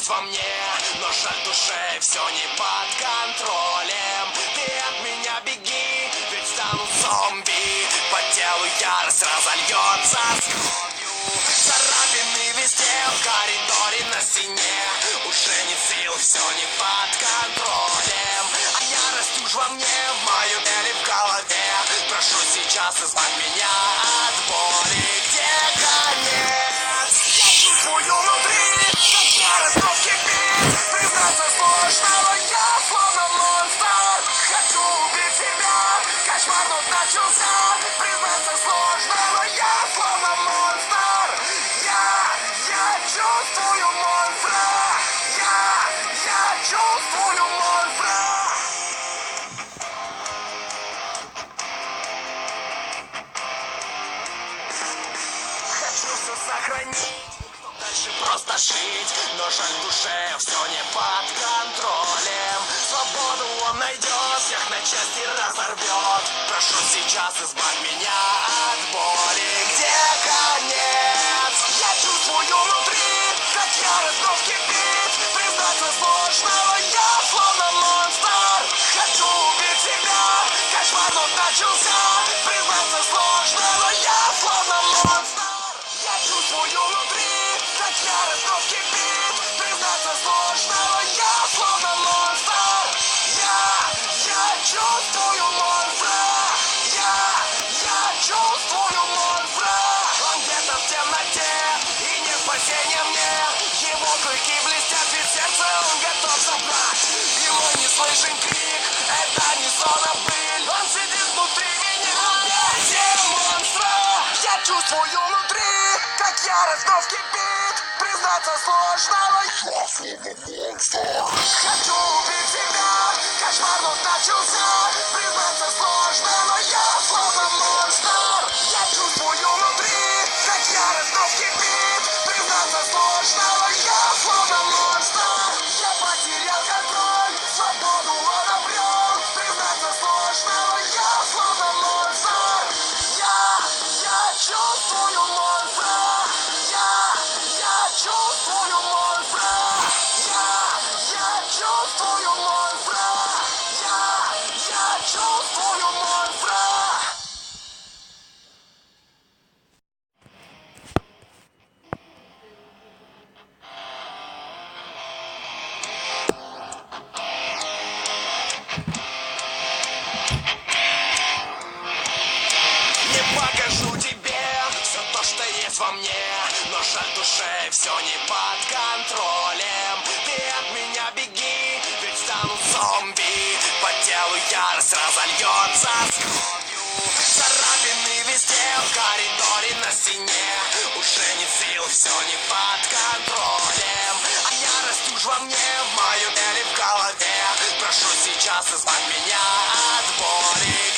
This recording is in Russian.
во мне, но жаль душе все не под контролем. Ты от меня беги, ведь стану зомби. По телу ярость разольется с кровью. Царапины везде, в коридоре, на стене. Уже не сил, все не под контролем. А ярость уж во мне, в моем теле, в голове. Прошу сейчас избавь меня от боли. Где конец? Я чувствую внутри, как ярость вновь кипит. Признаться сложно, но я словно монстр. Хочу убить себя, кошмар вновь начался. Признаться сложно, но я словно монстр. Я чувствую монстра. Я чувствую монстра. Хочу все сохранить, дальше просто жить. Но жаль душе все не под контролем. Свободу он найдет, всех на части разорвет. Прошу сейчас избавь меня от боли. Где конец? Я чувствую внутри, как ярость вновь кипит. Признаться сложно, но я словно монстр. Хочу убить себя, кошмар вновь начался. Признаться сложно, но я словно монстр. Я чувствую внутри, как ярость вновь кипит. Признаться сложно, но я словно монстр. Я чувствую монстра. Я чувствую монстра. Он где-то в темноте, и не спасение мне. Его клыки блестят, ведь сердце он готов забрать. И мой неслышен крик, это не сон, а быль. Он сидит внутри меня. Убейте монстра. Я чувствую внутри, как ярость вновь кипит. Признаться сложно, но я словно монстр. Хочу убить себя, кошмар вновь начался. Признаться сложно, но я словно монстр. Я чувствую внутри, как ярость вновь кипит. Признаться сложно, но я словно монстр. Я потерял контроль, свободу он обрел. Признаться сложно, но я словно монстр. Я чувствую монстра. Я чувствую монстра. Я чувствую монстра. Я чувствую монстра. Не покажу тебе все то, что есть во мне, но жаль душе все не под контролем. Ты от меня беги, ведь стану зомби. По телу ярость разольется с кровью. Царапины везде, в коридоре, на стене. Уже не сил, все не под контролем. А ярость уж во мне, в моем теле, в голове. Прошу сейчас избавь меня от боли.